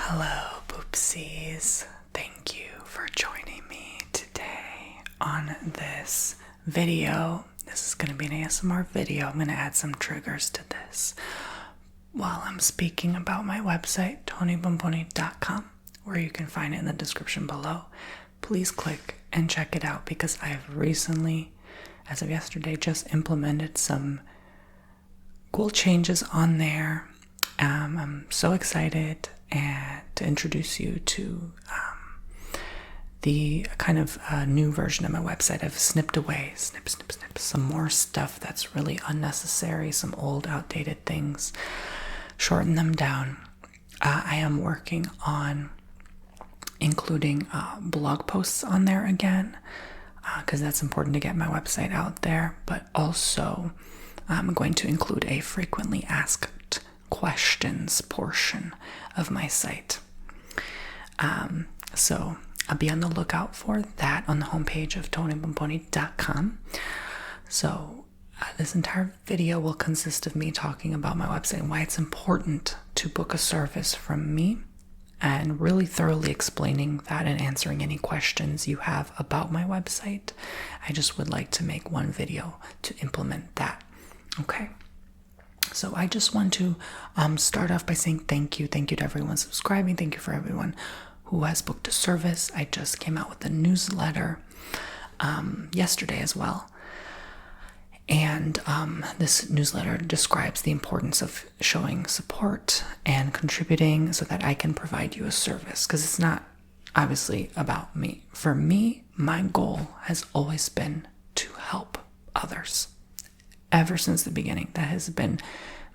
Hello, poopsies. Thank you for joining me today on this video. This is going to be an ASMR video. I'm going to add some triggers to this while I'm speaking about my website, tonybomboni.com, where you can find it in the description below. Please click and check it out because I've recently, as of yesterday, just implemented some cool changes on there. I'm so excited to introduce you to the kind of new version of my website. I've snipped away, snip, some more stuff that's really unnecessary, some old, outdated things, shorten them down. I am working on including blog posts on there again, because that's important to get my website out there, but also I'm going to include a frequently asked questions portion of my site. So I'll be on the lookout for that on the homepage of tonybomboni.com. So this entire video will consist of me talking about my website and why it's important to book a service from me, and really thoroughly explaining that and answering any questions you have about my website. I just would like to make one video to implement that. Okay. So I just want to start off by saying thank you. Thank you to everyone subscribing. Thank you for everyone who has booked a service. I just came out with a newsletter yesterday as well. And this newsletter describes the importance of showing support and contributing so that I can provide you a service. Because it's not obviously about me. For me, my goal has always been to help others. Ever since the beginning, that has been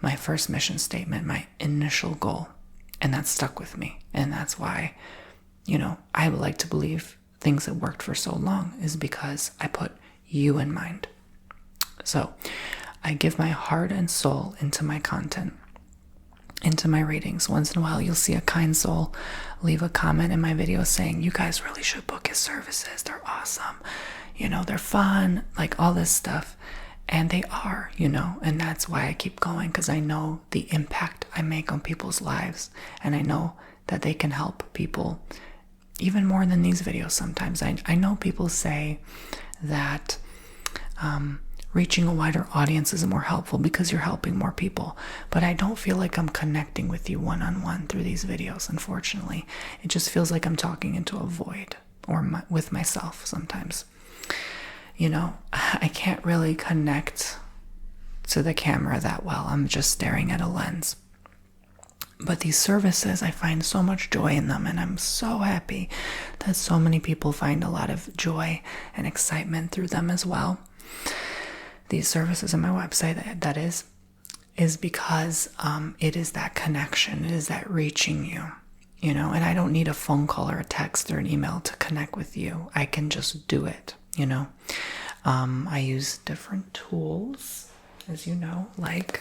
my first mission statement, my initial goal, and that stuck with me. And that's why, I would like to believe things that worked for so long is because I put you in mind. So I give my heart and soul into my content, into my readings. Once in a while, you'll see a kind soul leave a comment in my video saying, you guys really should book his services. They're awesome. They're fun, like all this stuff. And they are, and that's why I keep going, because I know the impact I make on people's lives, and I know that they can help people even more than these videos sometimes. I know people say that reaching a wider audience is more helpful because you're helping more people, but I don't feel like I'm connecting with you one-on-one through these videos, unfortunately. It just feels like I'm talking into a void, or with myself sometimes. I can't really connect to the camera that well. I'm just staring at a lens. But these services, I find so much joy in them, and I'm so happy that so many people find a lot of joy and excitement through them as well. These services on my website, that is because it is that connection. It is that reaching you, and I don't need a phone call or a text or an email to connect with you. I can just do it. I use different tools, as you know, like,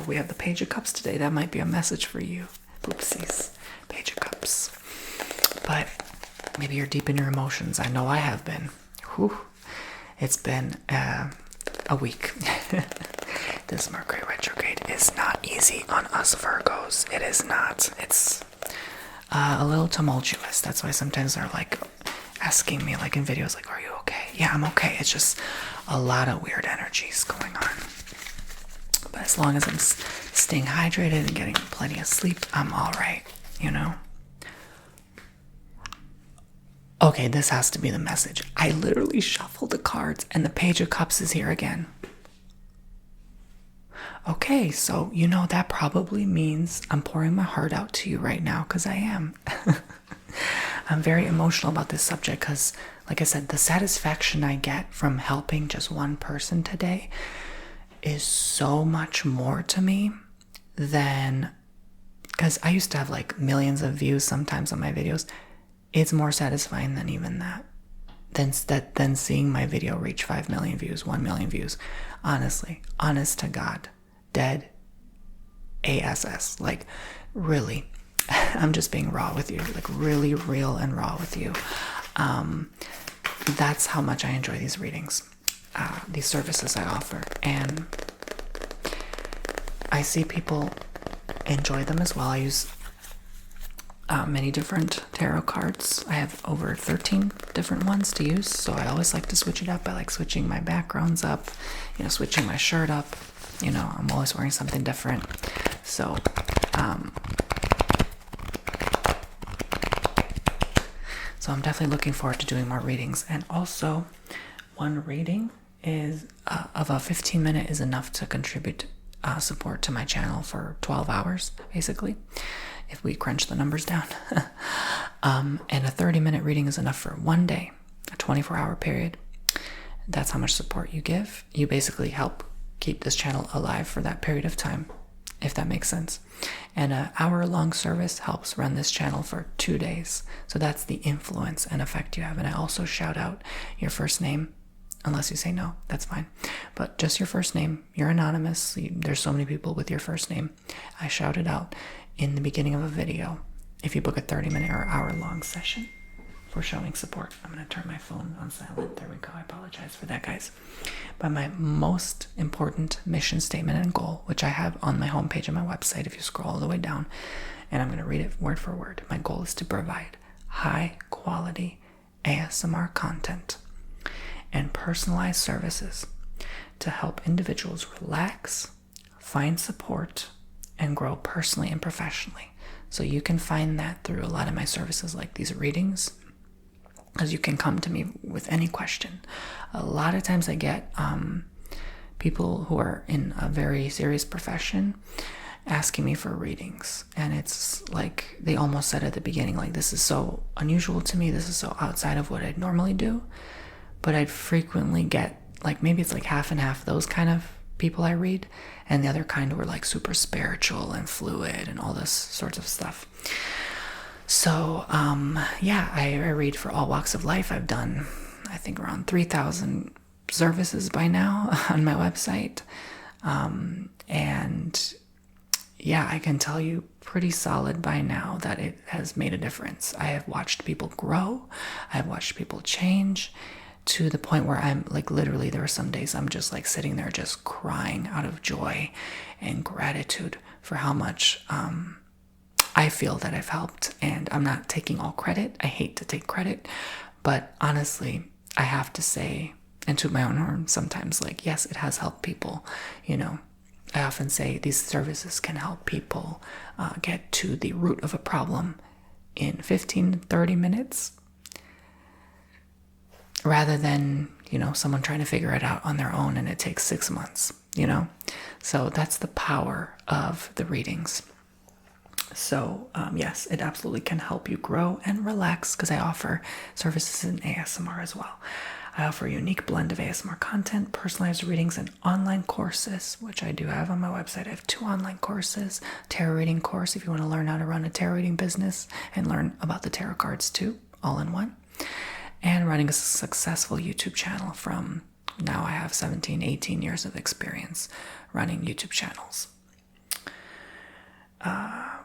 we have the Page of Cups today. That might be a message for you. Oopsies. Page of Cups. But maybe you're deep in your emotions. I know I have been. Whew. It's been a week. This Mercury retrograde is not easy on us Virgos. It is not. It's a little tumultuous. That's why sometimes they're like asking me, like in videos, like, are you okay? Yeah, I'm okay. It's just a lot of weird energies going on. But as long as I'm staying hydrated and getting plenty of sleep, I'm all right, Okay, this has to be the message. I literally shuffled the cards and the Page of Cups is here again. Okay, so that probably means I'm pouring my heart out to you right now, because I am. I'm very emotional about this subject because, like I said, the satisfaction I get from helping just one person today is so much more to me than, because I used to have like millions of views sometimes on my videos. It's more satisfying than even that, than seeing my video reach 5 million views, 1 million views. Honestly, honest to God, dead ASS, like really. I'm just being raw with you, like really real and raw with you. That's how much I enjoy these readings, these services I offer. And I see people enjoy them as well. I use many different tarot cards. I have over 13 different ones to use, so I always like to switch it up. I like switching my backgrounds up, switching my shirt up. I'm always wearing something different. So, I'm definitely looking forward to doing more readings. And also, one reading is of a 15-minute is enough to contribute support to my channel for 12 hours, basically, if we crunch the numbers down. And a 30-minute reading is enough for one day, a 24-hour period. That's how much support you give. You basically help keep this channel alive for that period of time, if that makes sense. And an hour-long service helps run this channel for 2 days. So that's the influence and effect you have. And I also shout out your first name. Unless you say no, that's fine. But just your first name. You're anonymous. There's so many people with your first name. I shout it out in the beginning of a video if you book a 30-minute or hour-long session for showing support. I'm going to turn my phone on silent. There we go. I apologize for that, guys. But my most important mission statement and goal, which I have on my homepage on my website if you scroll all the way down, and I'm going to read it word for word. My goal is to provide high-quality ASMR content and personalized services to help individuals relax, find support, and grow personally and professionally. So you can find that through a lot of my services like these readings, because you can come to me with any question. A lot of times I get people who are in a very serious profession asking me for readings, and it's like they almost said at the beginning, like, this is so unusual to me, this is so outside of what I'd normally do. But I'd frequently get, like, maybe it's like half and half those kind of people I read, and the other kind were like super spiritual and fluid and all this sorts of stuff. So I read for all walks of life. I've done, I think, around 3,000 services by now on my website, and I can tell you pretty solid by now that it has made a difference. I have watched people grow. I have watched people change, to the point where I'm like, literally, there are some days I'm just like sitting there just crying out of joy and gratitude for how much I feel that I've helped. And I'm not taking all credit. I hate to take credit, but honestly, I have to say, and to my own horn sometimes, like, yes, it has helped people. I often say these services can help people get to the root of a problem in 15 to 30 minutes, rather than, someone trying to figure it out on their own and it takes 6 months, So that's the power of the readings. So, yes, it absolutely can help you grow and relax, because I offer services in ASMR as well. I offer a unique blend of ASMR content, personalized readings, and online courses, which I do have on my website. I have 2 online courses, tarot reading course if you want to learn how to run a tarot reading business and learn about the tarot cards too, all in one. And running a successful YouTube channel from now I have 17, 18 years of experience running YouTube channels.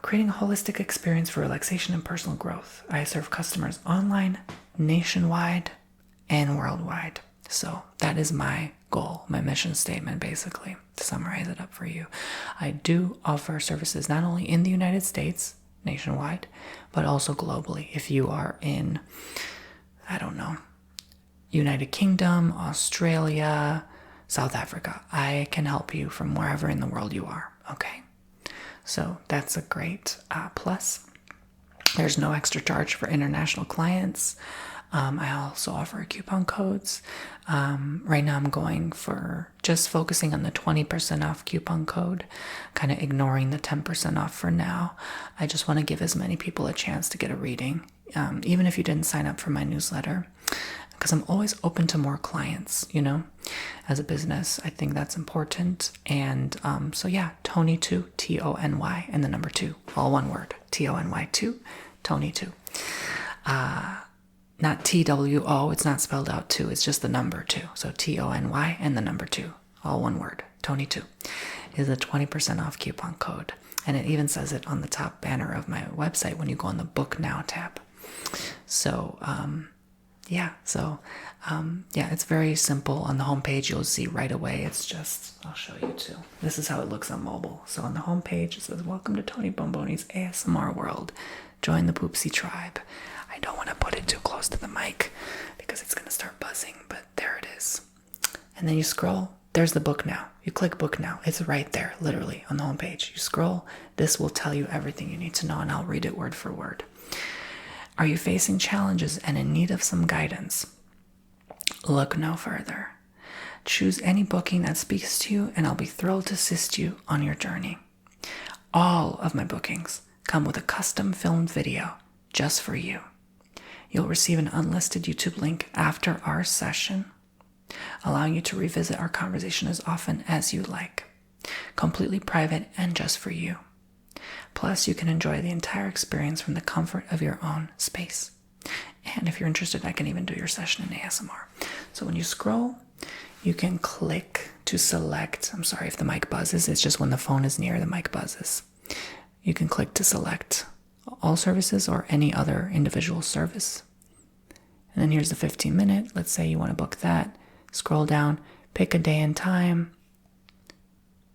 Creating a holistic experience for relaxation and personal growth. I serve customers online, nationwide, and worldwide. So that is my goal, my mission statement, basically, to summarize it up for you. I do offer services not only in the United States, nationwide, but also globally. If you are in, I don't know, United Kingdom, Australia, South Africa, I can help you from wherever in the world you are, okay? So that's a great plus. There's no extra charge for international clients. I also offer coupon codes. Right now I'm going for just focusing on the 20% off coupon code, kind of ignoring the 10% off for now. I just want to give as many people a chance to get a reading, even if you didn't sign up for my newsletter, because I'm always open to more clients, as a business. I think that's important. And Tony2, Tony, and the number 2, all one word, Tony2, Tony2. Not TWO, it's not spelled out 2, it's just the number 2. So Tony and the number 2, all one word, Tony2, is a 20% off coupon code. And it even says it on the top banner of my website when you go on the Book Now tab. So, yeah, so yeah, it's very simple. On the homepage, you'll see right away. It's just, I'll show you too. This is how it looks on mobile. So on the homepage, it says, "Welcome to Tony Bomboni's ASMR world. Join the Poopsie tribe." I don't want to put it too close to the mic because it's going to start buzzing, but there it is. And then you scroll. There's the book now. You click book now. It's right there, literally, on the homepage. You scroll. This will tell you everything you need to know, and I'll read it word for word. Are you facing challenges and in need of some guidance? Look no further. Choose any booking that speaks to you, and I'll be thrilled to assist you on your journey. All of my bookings come with a custom filmed video just for you. You'll receive an unlisted YouTube link after our session, allowing you to revisit our conversation as often as you like. Completely private and just for you. Plus, you can enjoy the entire experience from the comfort of your own space. And if you're interested, I can even do your session in ASMR. So when you scroll, you can click to select. I'm sorry if the mic buzzes. It's just when the phone is near, the mic buzzes. You can click to select all services or any other individual service. And then here's the 15-minute. Let's say you want to book that. Scroll down, pick a day and time.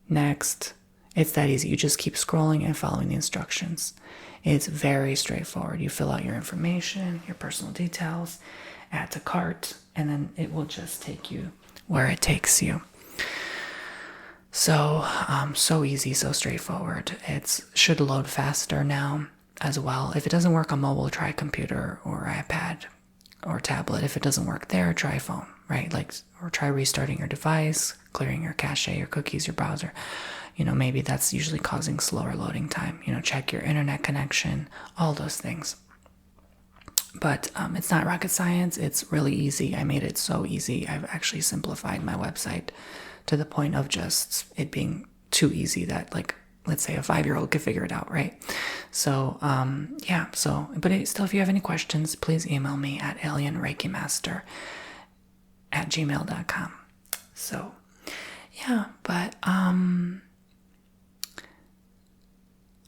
Next. It's that easy. You just keep scrolling and following the instructions. It's very straightforward. You fill out your information, your personal details, add to cart, and then it will just take you where it takes you. So, so easy, so straightforward. It should load faster now as well. If it doesn't work on mobile, try computer or iPad or tablet. If it doesn't work there, try phone, right? Or try restarting your device, clearing your cache, your cookies, your browser. Maybe that's usually causing slower loading time. Check your internet connection, all those things. But it's not rocket science. It's really easy. I made it so easy. I've actually simplified my website to the point of just it being too easy that, let's say a 5-year-old could figure it out, right? So, yeah. So, but still, if you have any questions, please email me at alienreikimaster@gmail.com. So, yeah, but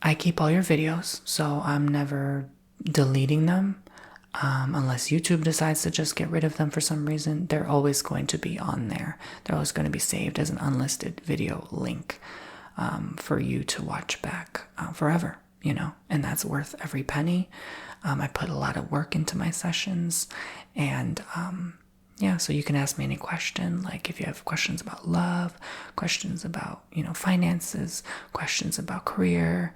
I keep all your videos, so I'm never deleting them unless YouTube decides to just get rid of them for some reason. They're always going to be on there. They're always going to be saved as an unlisted video link for you to watch back forever, and that's worth every penny. I put a lot of work into my sessions, and yeah, so you can ask me any question, like if you have questions about love, questions about, finances, questions about career,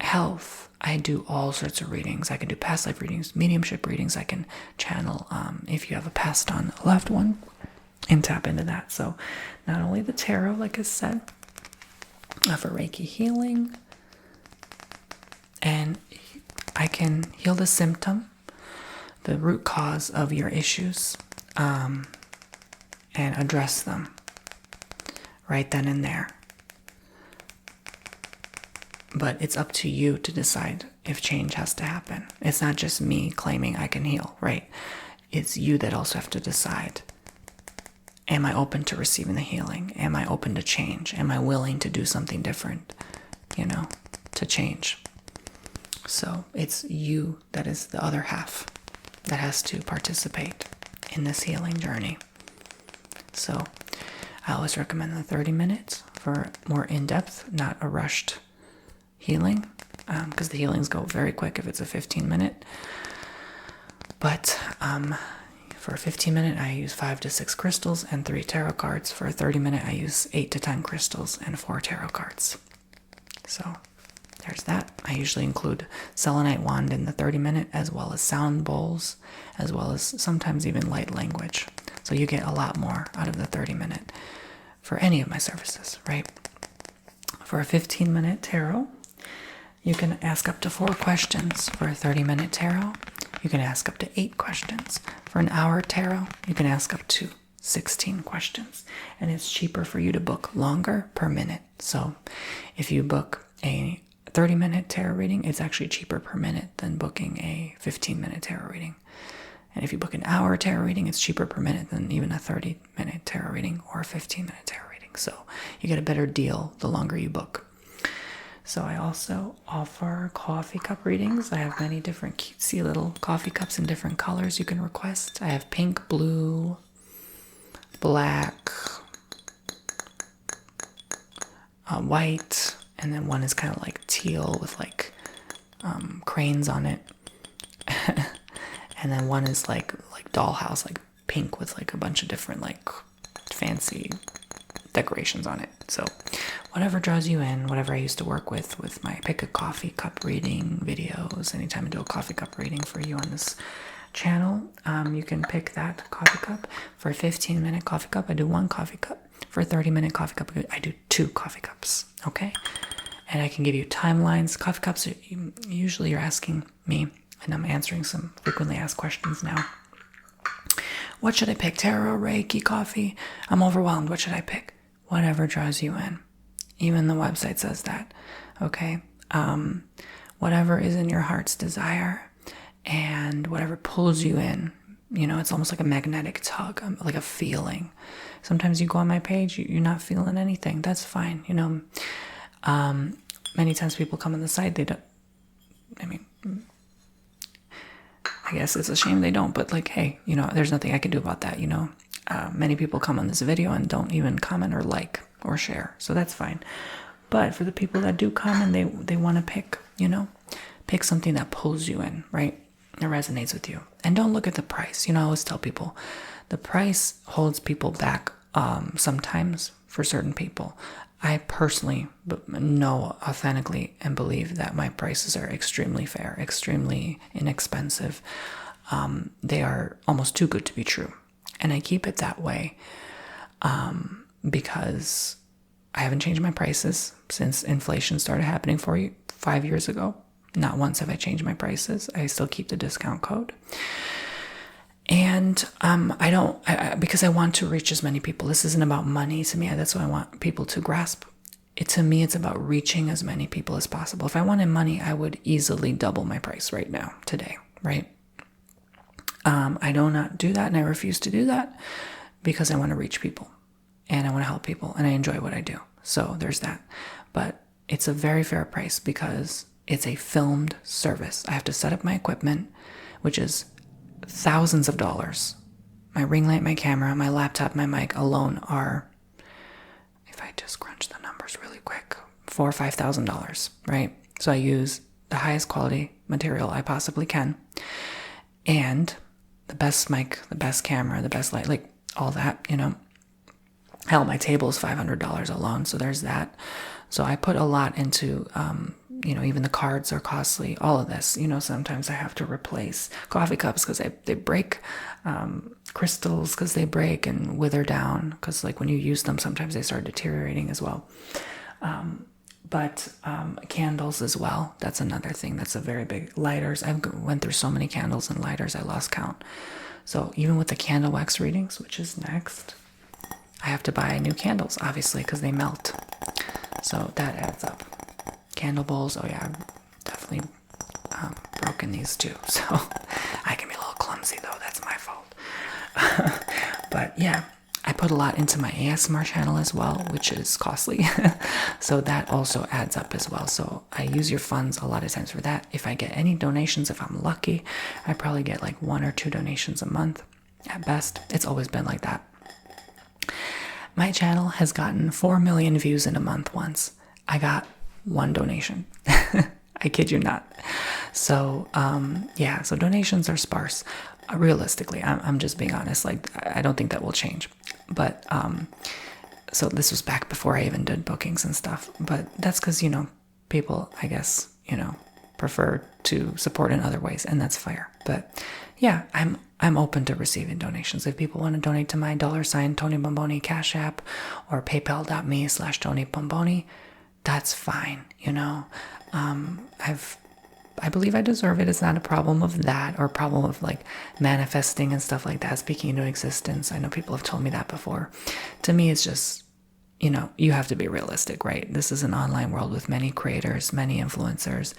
health. I do all sorts of readings. I can do past life readings, mediumship readings. I can channel if you have a passed on loved one and tap into that. So not only the tarot, like I said, for Reiki healing, and I can heal the symptom, the root cause of your issues, and address them right then and there. But it's up to you to decide if change has to happen. It's not just me claiming I can heal, right? It's you that also have to decide, am I open to receiving the healing? Am I open to change? Am I willing to do something different, to change? So it's you that is the other half that has to participate in this healing journey. So I always recommend the 30 minutes for more in-depth, not a rushed healing, because the healings go very quick if it's a 15-minute. But for a 15-minute, I use 5 to 6 crystals and 3 tarot cards. For a 30-minute, I use 8 to 10 crystals and 4 tarot cards. So there's that. I usually include selenite wand in the 30-minute, as well as sound bowls, as well as sometimes even light language. So you get a lot more out of the 30-minute for any of my services, right? For a 15-minute tarot, you can ask up to 4 questions. For a 30-minute tarot, you can ask up to 8 questions. For an hour tarot, you can ask up to 16 questions. And it's cheaper for you to book longer per minute. So if you book a 30-minute tarot reading, it's actually cheaper per minute than booking a 15-minute tarot reading. And if you book an hour tarot reading, it's cheaper per minute than even a 30-minute tarot reading or a 15-minute tarot reading. So you get a better deal the longer you book. So I also offer coffee cup readings. I have many different cutesy little coffee cups in different colors you can request. I have pink, blue, black, white, and then one is kind of like teal with like cranes on it. And then one is like dollhouse, like pink with like a bunch of different like fancy decorations on it. So whatever draws you in, whatever I used to work with my pick a coffee cup reading videos. Anytime I do a coffee cup reading for you on this channel, you can pick that coffee cup. For a 15-minute coffee cup, I do 1 coffee cup. For a 30-minute coffee cup, I do 2 coffee cups. Okay? And I can give you timelines. Coffee cups, usually you're asking me, and I'm answering some frequently asked questions now. What should I pick? Tarot, Reiki, coffee? I'm overwhelmed. What should I pick? Whatever draws you in. Even the website says that. Okay? Whatever is in your heart's desire and whatever pulls you in. You know, it's almost like a magnetic tug, like a feeling. Sometimes you go on my page, you're not feeling anything. That's fine. You know, many times people come on the site, they don't, I mean, I guess it's a shame they don't, but like, hey, you know, there's nothing I can do about that, you know. Many people come on this video and don't even comment or like or share, so that's fine. But for the people that do come and they want to pick, you know, pick something that pulls you in, right? It resonates with you. And don't look at the price. You know, I always tell people the price holds people back sometimes for certain people. I personally know authentically and believe that my prices are extremely fair, extremely inexpensive. They are almost too good to be true. And I keep it that way because I haven't changed my prices since inflation started happening 5 years ago. Not once have I changed my prices. I still keep the discount code. And because I want to reach as many people. This isn't about money to me. That's what I want people to grasp. To me, it's about reaching as many people as possible. If I wanted money, I would easily double my price right now, today, right? I do not do that, and I refuse to do that because I want to reach people and I want to help people and I enjoy what I do. So there's that. But it's a very fair price because it's a filmed service. I have to set up my equipment, which is thousands of dollars. My ring light, my camera, my laptop, my mic alone are, if I just crunch the numbers really quick, $4,000 or $5,000, right? So I use the highest quality material I possibly can, and the best mic, the best camera, the best light, like all that, you know. Hell, my table is $500 alone, so there's that. So I put a lot into, you know, even the cards are costly, all of this. You know, sometimes I have to replace coffee cups because they break, crystals because they break and wither down because, like, when you use them, sometimes they start deteriorating as well. But candles as well. That's another thing. That's a very big. Lighters. I went through so many candles and lighters, I lost count. So even with the candle wax readings, which is next, I have to buy new candles, obviously, because they melt. So that adds up. Candle bowls, oh yeah, I've definitely broken these too. So I can be a little clumsy though, that's my fault. But yeah, I put a lot into my ASMR channel as well, which is costly. So that also adds up as well. So I use your funds a lot of times for that. If I get any donations, if I'm lucky, I probably get like 1 or 2 donations a month at best. It's always been like that. My channel has gotten 4 million views in a month once. I got 1 donation. I kid you not. So, yeah, so donations are sparse. Realistically, I'm just being honest. Like, I don't think that will change. But, so this was back before I even did bookings and stuff. But that's because, you know, people, I guess, you know, prefer to support in other ways, and that's fair. But yeah, I'm open to receiving donations. If people want to donate to my $ Tony Bomboni Cash App or paypal.me/Tony Bomboni, that's fine, you know. I believe I deserve it. It's not a problem of that or a problem of like manifesting and stuff like that, speaking into existence. I know people have told me that before. To me, it's just, you have to be realistic, right? This is an online world with many creators, many influencers,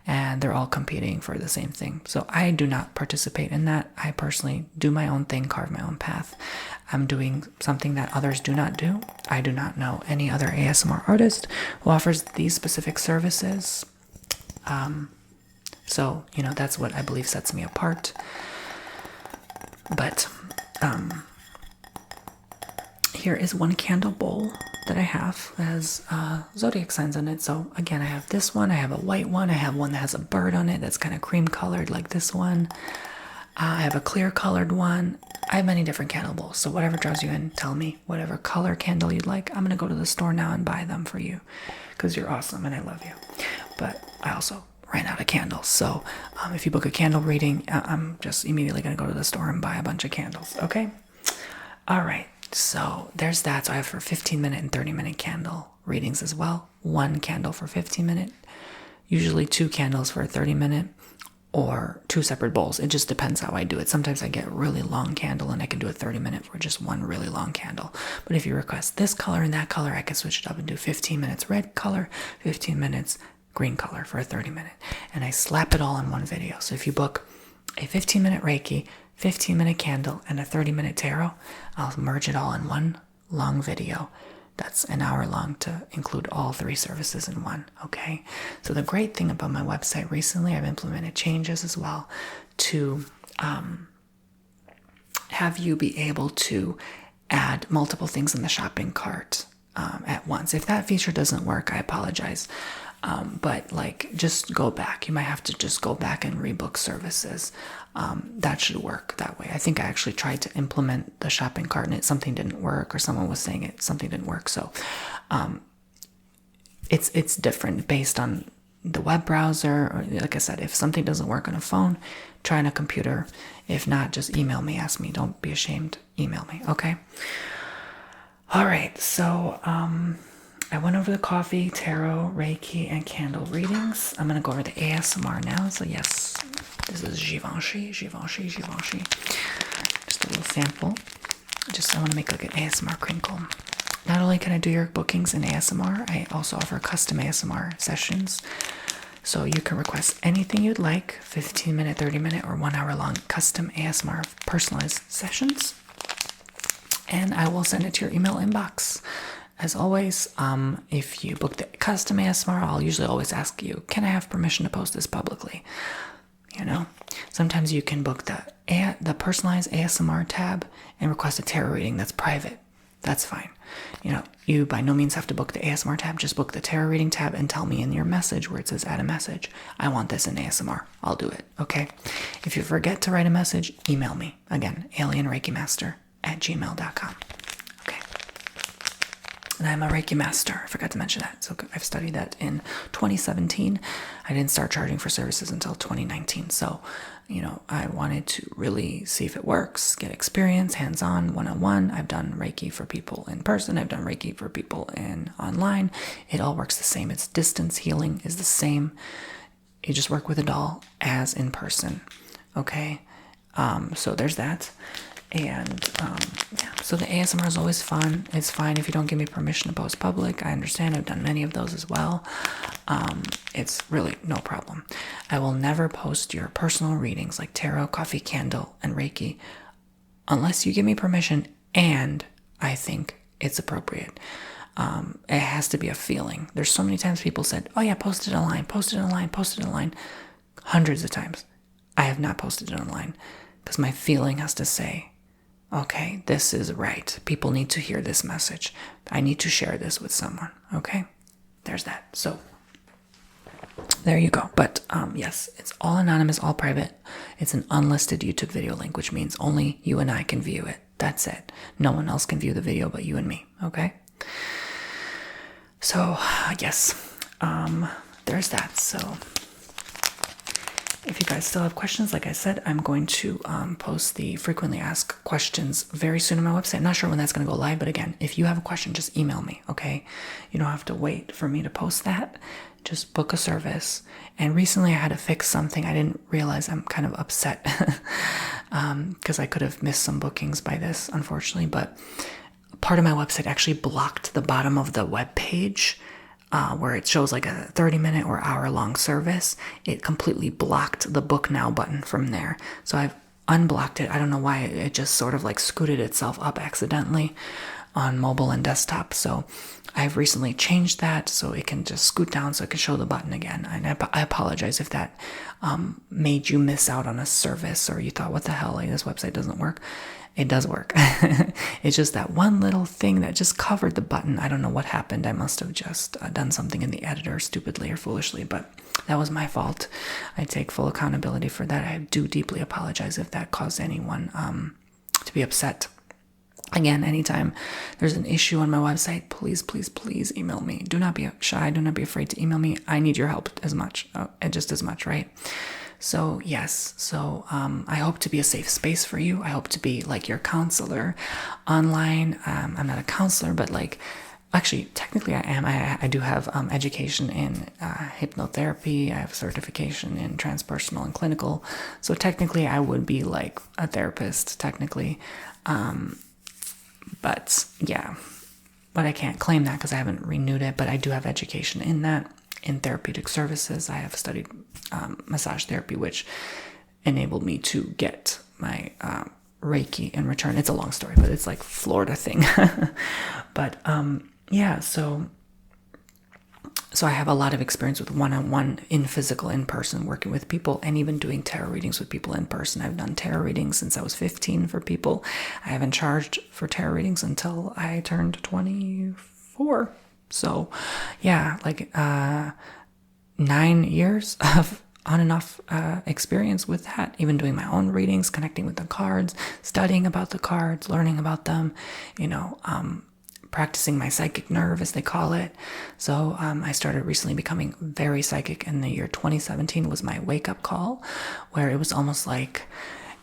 and they're all competing for the same thing. So I do not participate in that. I personally do my own thing, carve my own path. I'm doing something that others do not do. I do not know any other ASMR artist who offers these specific services. So, that's what I believe sets me apart. But here is one candle bowl that I have that has zodiac signs on it. So again, I have this one, I have a white one, I have one that has a bird on it that's kind of cream colored like this one. I have a clear colored one. I have many different candle bowls. So whatever draws you in, tell me whatever color candle you'd like. I'm going to go to the store now and buy them for you because you're awesome and I love you. But I also ran out of candles. So if you book a candle reading, I'm just immediately going to go to the store and buy a bunch of candles. Okay. All right. So there's that. So I have for 15-minute and 30-minute candle readings as well. One candle for 15-minute, usually 2 candles for a 30-minute, or 2 separate bowls. It just depends how I do it. Sometimes I get a really long candle and I can do a 30-minute for just one really long candle. But if you request this color and that color, I can switch it up and do 15 minutes red color, 15 minutes green color for a 30-minute. And I slap it all in one video. So if you book a 15-minute Reiki, 15-minute candle, and a 30-minute tarot, I'll merge it all in one long video. That's an hour long to include all 3 services in one, okay? So the great thing about my website recently, I've implemented changes as well to have you be able to add multiple things in the shopping cart at once. If that feature doesn't work, I apologize. But just go back. You might have to just go back and rebook services. That should work that way. I think I actually tried to implement the shopping cart and something didn't work, or someone was saying something didn't work. So it's different based on the web browser. Or, like I said, if something doesn't work on a phone, try on a computer. If not, just email me, ask me. Don't be ashamed. Email me, okay? All right, so I went over the coffee, tarot, Reiki, and candle readings. I'm going to go over the ASMR now. So yes, this is Givenchy. Just a little sample. I want to make like an ASMR crinkle. Not only can I do your bookings in ASMR, I also offer custom ASMR sessions. So you can request anything you'd like, 15-minute, 30-minute, or 1 hour long custom ASMR personalized sessions. And I will send it to your email inbox. As always, if you book the custom ASMR, I'll usually always ask you, can I have permission to post this publicly? Sometimes you can book the personalized ASMR tab and request a tarot reading that's private. That's fine. You by no means have to book the ASMR tab. Just book the tarot reading tab and tell me in your message where it says add a message, I want this in ASMR. I'll do it, okay? If you forget to write a message, email me. Again, alienreikimaster@gmail.com. Okay. And I'm a Reiki master. I forgot to mention that. So I've studied that in 2017. I didn't start charging for services until 2019. So, I wanted to really see if it works, get experience, hands-on, one-on-one. I've done Reiki for people in person. I've done Reiki for people online. It all works the same. It's distance healing is the same. You just work with a doll as in person. Okay. So there's that. And so the ASMR is always fun. It's fine if you don't give me permission to post public. I understand. I've done many of those as well. It's really no problem. I will never post your personal readings like tarot, coffee, candle, and Reiki unless you give me permission and I think it's appropriate. It has to be a feeling. There's so many times people said, oh yeah, post it online. Hundreds of times. I have not posted it online because my feeling has to say, okay, this is right. People need to hear this message. I need to share this with someone. Okay, there's that. So there you go. But yes, it's all anonymous, all private. It's an unlisted YouTube video link, which means only you and I can view it. That's it. No one else can view the video but you and me. Okay. So yes, there's that. So if you guys still have questions, like I said, I'm going to post the frequently asked questions very soon on my website. I'm not sure when that's going to go live, but again, if you have a question, just email me, okay? You don't have to wait for me to post that. Just book a service. And recently I had to fix something. I didn't realize. I'm kind of upset because I could have missed some bookings by this, unfortunately. But part of my website actually blocked the bottom of the web page where it shows like a 30-minute or hour-long service. It completely blocked the Book Now button from there. So I've unblocked it. I don't know why. It just sort of like scooted itself up accidentally on mobile and desktop. So I've recently changed that so it can just scoot down so it can show the button again. And I apologize if that made you miss out on a service, or you thought, what the hell, like, this website doesn't work. It does work. It's just that one little thing that just covered the button. I don't know what happened. I must have just done something in the editor stupidly or foolishly, but that was my fault. I take full accountability for that. I do deeply apologize if that caused anyone to be upset. Again, anytime there's an issue on my website, please, please, please email me. Do not be shy. Do not be afraid to email me. I need your help just as much, right? So yes, I hope to be a safe space for you. I hope to be like your counselor online. I'm not a counselor, but like, actually, technically I am. I do have education in hypnotherapy. I have certification in transpersonal and clinical. So technically I would be like a therapist, technically. But yeah, but I can't claim that because I haven't renewed it, but I do have education in that. In therapeutic services, I have studied massage therapy, which enabled me to get my Reiki in return. It's a long story, but it's like Florida thing. But yeah, so I have a lot of experience with one-on-one, in person, working with people, and even doing tarot readings with people in person. I've done tarot readings since I was 15 for people. I haven't charged for tarot readings until I turned 24. So yeah, like 9 years of on and off experience with that, even doing my own readings, connecting with the cards, studying about the cards, learning about them, practicing my psychic nerve, as they call it. So I started recently becoming very psychic, and the year 2017 was my wake-up call, where it was almost like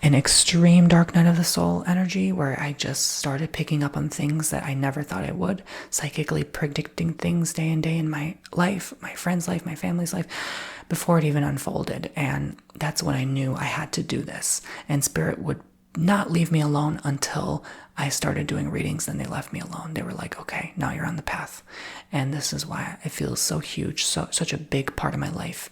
an extreme dark night of the soul energy, where I just started picking up on things that I never thought I would, psychically predicting things day and day in my life, my friend's life, my family's life, before it even unfolded. And that's when I knew I had to do this, and Spirit would not leave me alone until I started doing readings. Then they left me alone. They were like, okay, now you're on the path. And this is why it feels so huge, such a big part of my life.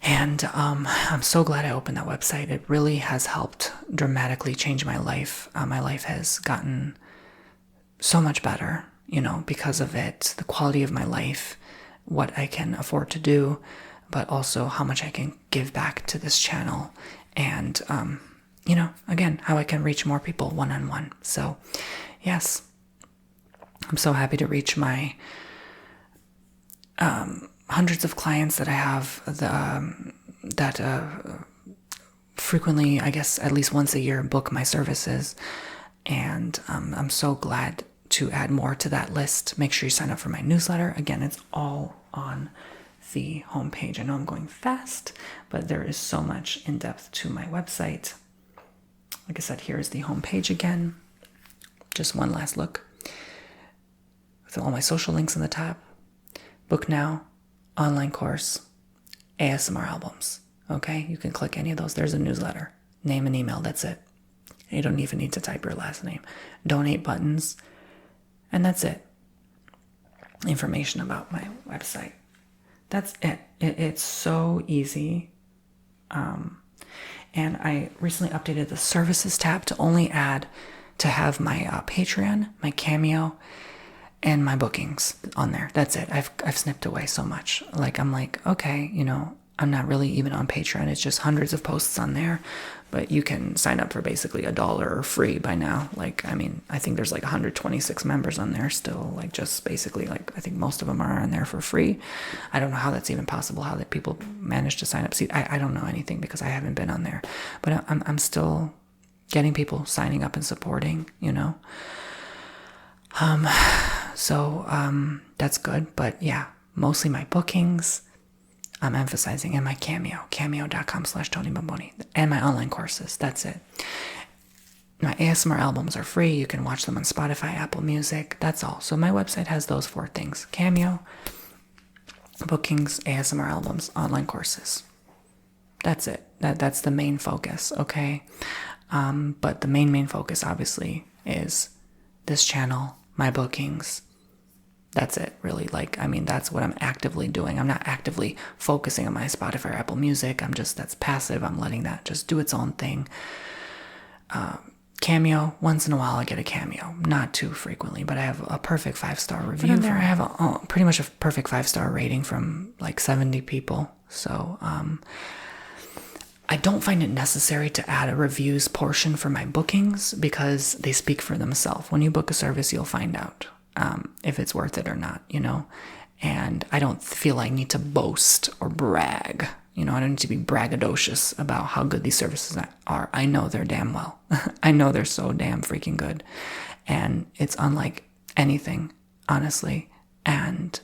And I'm so glad I opened that website. It really has helped dramatically change my life. My life has gotten so much better, because of it. The quality of my life, what I can afford to do, but also how much I can give back to this channel. And, again, how I can reach more people one-on-one. So, yes, I'm so happy to reach my hundreds of clients that I have that frequently, I guess at least once a year, book my services. And I'm so glad to add more to that list. Make sure you sign up for my newsletter. Again, it's all on the homepage. I know I'm going fast, but there is so much in depth to my website. Like I said, here is the homepage again. Just one last look with all my social links in the top. Book Now, online course, ASMR albums. Okay, you can click any of those. There's a newsletter, name and email. That's it. You don't even need to type your last name. Donate buttons, and that's it. Information about my website. That's it. It's so easy. And I recently updated the services tab to have my Patreon, my Cameo, and my bookings on there. That's it. I've snipped away so much. Like, I'm like, okay, I'm not really even on Patreon. It's just hundreds of posts on there, but you can sign up for basically $1 or free by now. Like, I think there's like 126 members on there still, like, just basically, like, I think most of them are on there for free. I don't know how that's even possible, how that people manage to sign up. See, I don't know anything because I haven't been on there, but I'm still getting people signing up and supporting, So that's good. But yeah, mostly my bookings, I'm emphasizing, and my cameo.com/Tony Bomboni, and my online courses. That's it. My ASMR albums are free. You can watch them on Spotify, Apple Music. That's all. So my website has those 4 things: Cameo, bookings, ASMR albums, online courses. That's it. That's the main focus, okay? But the main focus, obviously, is this channel, my bookings. That's it, really. Like, I mean, that's what I'm actively doing. I'm not actively focusing on my Spotify or Apple Music. That's passive. I'm letting that just do its own thing. Cameo, once in a while I get a cameo. Not too frequently, but I have a perfect 5-star review. I have pretty much a perfect 5-star rating from like 70 people. So, I don't find it necessary to add a reviews portion for my bookings because they speak for themselves. When you book a service, you'll find out if it's worth it or not, and I don't feel I need to boast or brag. I don't need to be braggadocious about how good these services are. I know they're damn well. I know they're so damn freaking good, and it's unlike anything, honestly. And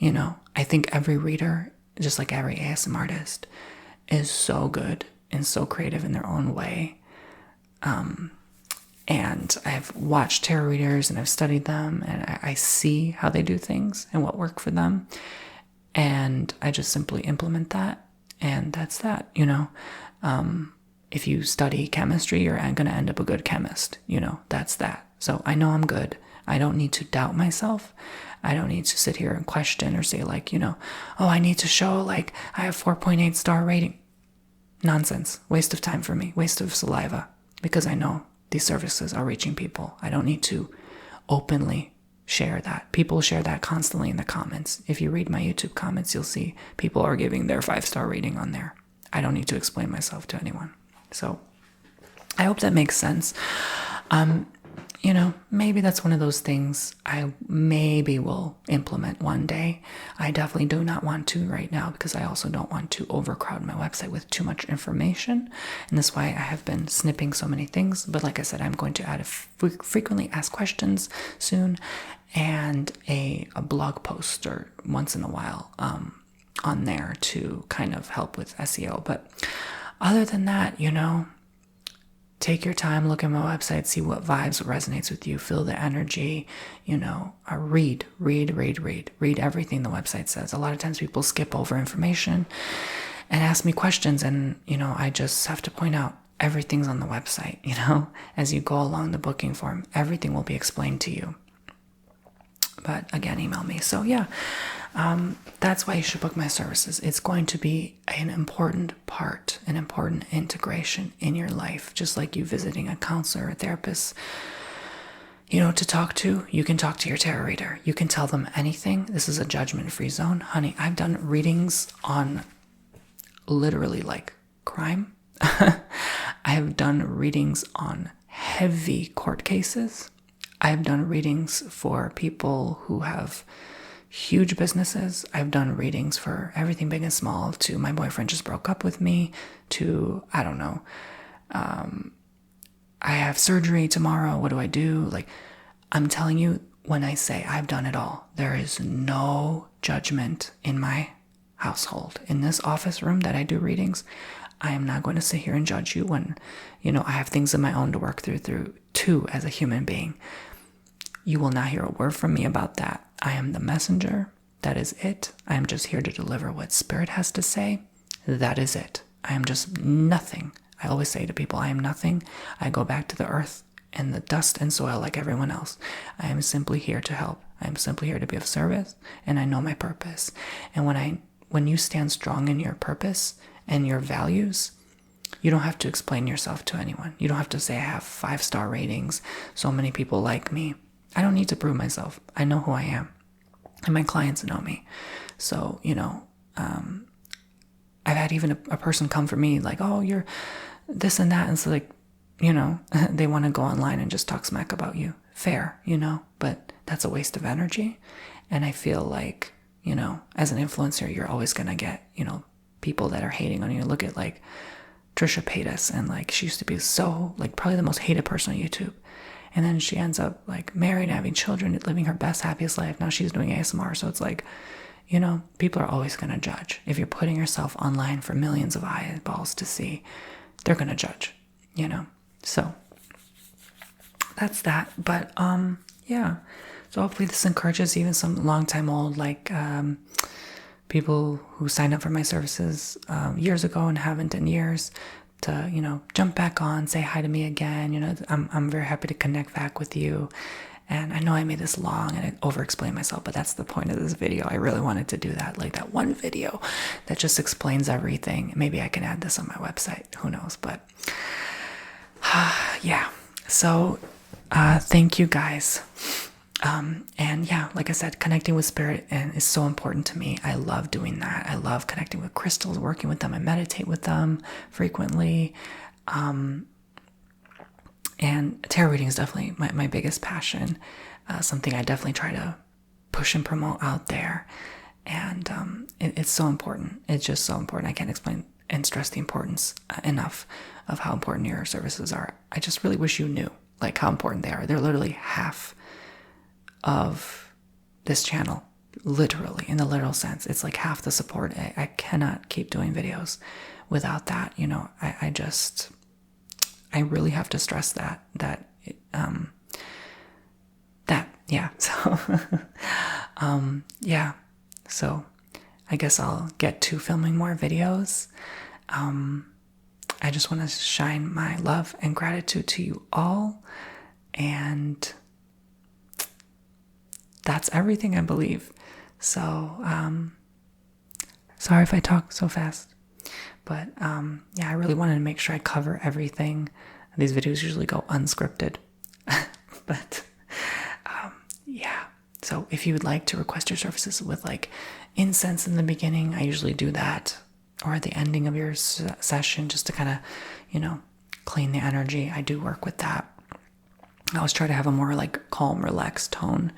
I think every reader, just like every ASM artist, is so good and so creative in their own way. And I've watched tarot readers and I've studied them, and I see how they do things and what worked for them. And I just simply implement that. And that's that, if you study chemistry, you're going to end up a good chemist, that's that. So I know I'm good. I don't need to doubt myself. I don't need to sit here and question or say like, oh, I need to show like I have 4.8 star rating. Nonsense. Waste of time for me. Waste of saliva. Because I know these services are reaching people. I don't need to openly share that. People share that constantly in the comments. If you read my YouTube comments, you'll see people are giving their 5-star rating on there. I don't need to explain myself to anyone. So I hope that makes sense. Maybe that's one of those things I maybe will implement one day. I definitely do not want to right now because I also don't want to overcrowd my website with too much information. And that's why I have been snipping so many things. But like I said, I'm going to add a frequently asked questions soon and a blog post or once in a while on there to kind of help with SEO. But other than that, take your time, look at my website, see what vibes resonates with you, feel the energy, read everything the website says. A lot of times people skip over information and ask me questions, and, I just have to point out everything's on the website, as you go along the booking form, everything will be explained to you. But again, email me. So yeah, that's why you should book my services. It's going to be an important part, an important integration in your life, just like you visiting a counselor or a therapist, to talk to. You can talk to your tarot reader. You can tell them anything. This is a judgment-free zone. Honey, I've done readings on literally like crime. I have done readings on heavy court cases. I've done readings for people who have huge businesses. I've done readings for everything big and small, to my boyfriend just broke up with me, to, I don't know, I have surgery tomorrow. What do I do? Like, I'm telling you, when I say I've done it all, there is no judgment in my household. In this office room that I do readings, I am not going to sit here and judge you when, I have things of my own to work through too as a human being. You will not hear a word from me about that. I am the messenger. That is it. I am just here to deliver what Spirit has to say. That is it. I am just nothing. I always say to people, I am nothing. I go back to the earth and the dust and soil like everyone else. I am simply here to help. I am simply here to be of service, and I know my purpose. And when you stand strong in your purpose and your values, you don't have to explain yourself to anyone. You don't have to say I have 5-star ratings, so many people like me. I don't need to prove myself. I know who I am, and my clients know me. So, I've had even a person come for me like, oh, you're this and that. And so like, they want to go online and just talk smack about you. Fair, but that's a waste of energy. And I feel like, as an influencer, you're always going to get, people that are hating on you. Look at like Trisha Paytas, and like she used to be so like probably the most hated person on YouTube. And then she ends up like married, having children, living her best, happiest life. Now she's doing ASMR. So it's like, people are always going to judge. If you're putting yourself online for millions of eyeballs to see, they're going to judge, So that's that. But yeah. So hopefully this encourages even some long time old, like people who signed up for my services years ago and haven't in years, to, jump back on, say hi to me again. I'm very happy to connect back with you. And I know I made this long and I over-explained myself, but that's the point of this video. I really wanted to do that, like that one video that just explains everything. Maybe I can add this on my website. Who knows? But yeah. So thank you guys. And yeah, like I said, connecting with spirit is so important to me. I love doing that. I love connecting with crystals, working with them. I meditate with them frequently. And tarot reading is definitely my biggest passion, something I definitely try to push and promote out there. And it's so important. It's just so important. I can't explain and stress the importance enough of how important your services are. I just really wish you knew like how important they are. They're literally half of this channel, literally, in the literal sense. It's like half the support. I cannot keep doing videos without that. I really have to stress that yeah. So yeah, so I guess I'll get to filming more videos. I just want to shine my love and gratitude to you all, and that's everything, I believe. So sorry if I talk so fast. But yeah, I really wanted to make sure I cover everything. These videos usually go unscripted. But yeah. So if you would like to request your services with like incense in the beginning, I usually do that. Or at the ending of your session, just to kind of, clean the energy. I do work with that. I always try to have a more like calm, relaxed tone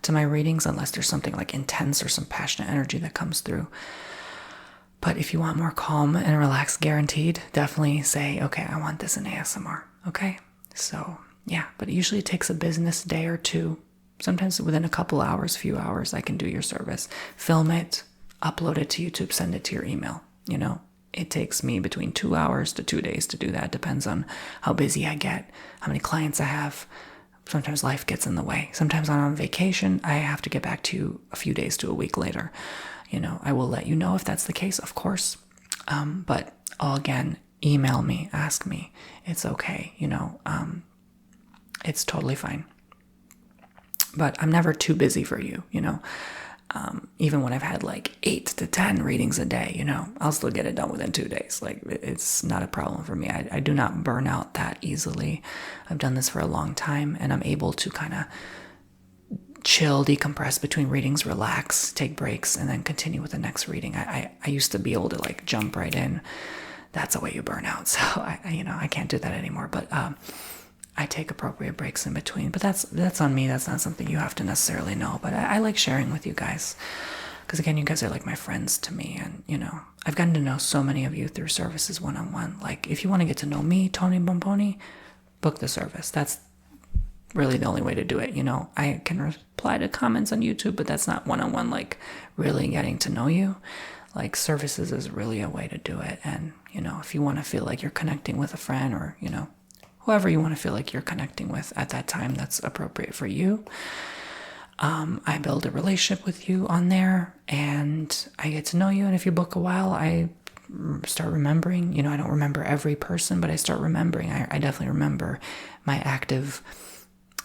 to my readings, unless there's something like intense or some passionate energy that comes through. But if you want more calm and relaxed, guaranteed, definitely say, okay, I want this in ASMR. Okay? So, yeah. But it usually takes a business day or two. Sometimes within a couple hours, few hours, I can do your service. Film it, upload it to YouTube, send it to your email. It takes me between 2 hours to 2 days to do that. Depends on how busy I get, how many clients I have. Sometimes life gets in the way. Sometimes I'm on vacation. I have to get back to you a few days to a week later. I will let you know if that's the case, of course. But again, email me, ask me. It's okay. It's totally fine. But I'm never too busy for you, even when I've had like 8 to 10 readings a day, I'll still get it done within 2 days. Like, it's not a problem for me. I do not burn out that easily. I've done this for a long time, and I'm able to kind of chill, decompress between readings, relax, take breaks, and then continue with the next reading. I used to be able to like jump right in. That's the way you burn out. So I can't do that anymore. But I take appropriate breaks in between. But that's on me. That's not something you have to necessarily know. But I like sharing with you guys, because again, you guys are like my friends to me, and I've gotten to know so many of you through services one-on-one. Like, if you want to get to know me, Tony Bomboni, book the service. That's really the only way to do it. I can reply to comments on YouTube, but that's not one-on-one, like really getting to know you. Like, services is really a way to do it. And, if you want to feel like you're connecting with a friend, or, whoever you want to feel like you're connecting with at that time, that's appropriate for you. I build a relationship with you on there, and I get to know you. And if you book a while, I start remembering. I don't remember every person, but I start remembering. I definitely remember my active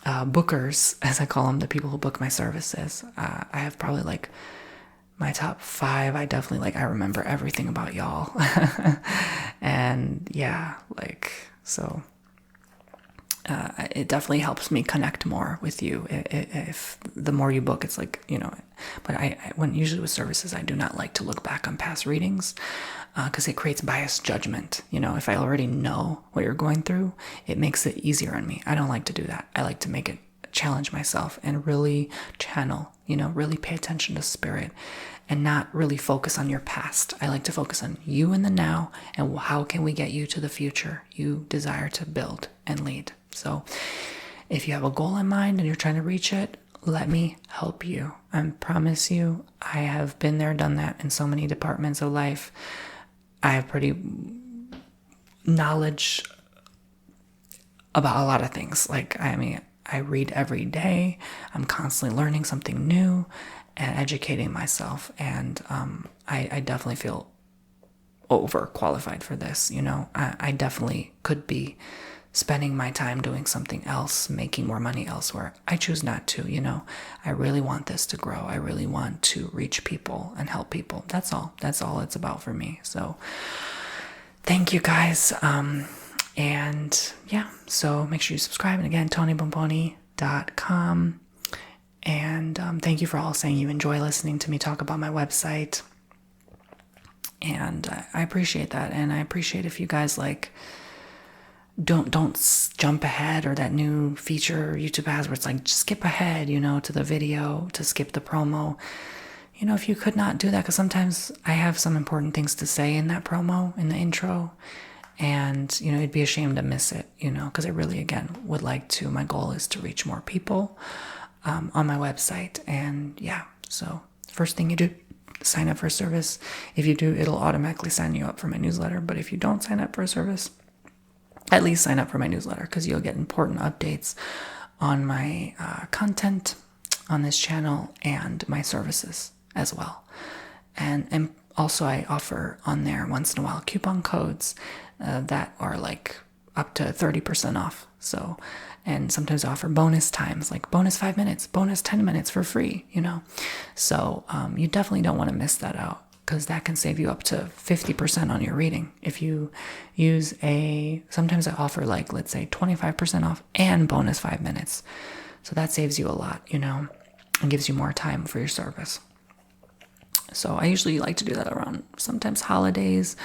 bookers, as I call them, the people who book my services. I have probably like my top 5. I remember everything about y'all. And yeah, so it definitely helps me connect more with you. If the more you book, it's like, but when usually with services, I do not like to look back on past readings, because it creates biased judgment. If I already know what you're going through, it makes it easier on me. I don't like to do that. I like to make it challenge myself and really channel, really pay attention to spirit, and not really focus on your past. I like to focus on you in the now, and how can we get you to the future you desire to build and lead. So if you have a goal in mind and you're trying to reach it, let me help you. I promise you, I have been there, done that in so many departments of life. I have pretty knowledge about a lot of things. I read every day. I'm constantly learning something new and educating myself. And I definitely feel overqualified for this. You know, I definitely could be spending my time doing something else, making more money elsewhere. I choose not to, you know. I really want this to grow. I really want to reach people and help people. That's all. That's all it's about for me. So thank you guys. And yeah, so make sure you subscribe. And again, TonyBomboni.com. And thank you for all saying you enjoy listening to me talk about my website. And I appreciate that. And I appreciate if you guys like don't jump ahead, or that new feature YouTube has where it's like skip ahead, you know, to the video, to skip the promo. You know, if you could not do that, because sometimes I have some important things to say in that promo, in the intro, and, you know, it'd be a shame to miss it, you know, because I really, again, would like to. My goal is to reach more people on my website. And yeah, so first thing you do, sign up for a service. If you do, it'll automatically sign you up for my newsletter. But if you don't sign up for a service, at least sign up for my newsletter, because you'll get important updates on my content on this channel and my services as well. And also I offer on there once in a while coupon codes that are like up to 30% off. So, and sometimes I offer bonus times, like bonus 5 minutes, bonus 10 minutes for free, you know. So you definitely don't want to miss that out, because that can save you up to 50% on your reading. If you use sometimes I offer like, let's say 25% off and bonus 5 minutes. So that saves you a lot, you know, and gives you more time for your service. So I usually like to do that around sometimes holidays,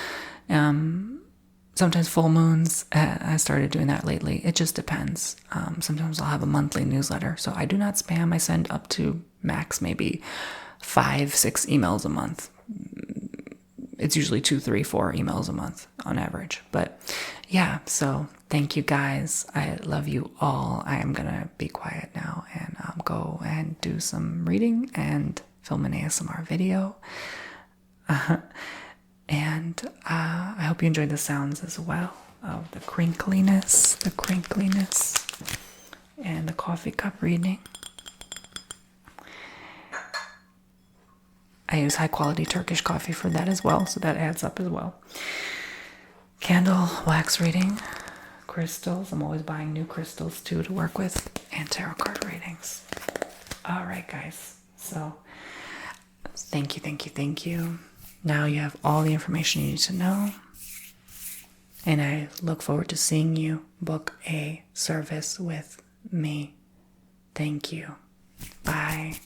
sometimes full moons. I started doing that lately. It just depends. Sometimes I'll have a monthly newsletter. So I do not spam. I send up to max maybe 5-6 emails a month. It's usually 2, 3, 4 emails a month on average. But yeah, so thank you guys. I love you all. I am going to be quiet now and go and do some reading and film an ASMR video. And I hope you enjoyed the sounds as well of the crinkliness, and the coffee cup reading. I use high quality Turkish coffee for that as well, so that adds up as well. Candle wax reading, crystals. I'm always buying new crystals too to work with, and tarot card readings. All right, guys. So thank you. Now you have all the information you need to know. And I look forward to seeing you book a service with me. Thank you. Bye.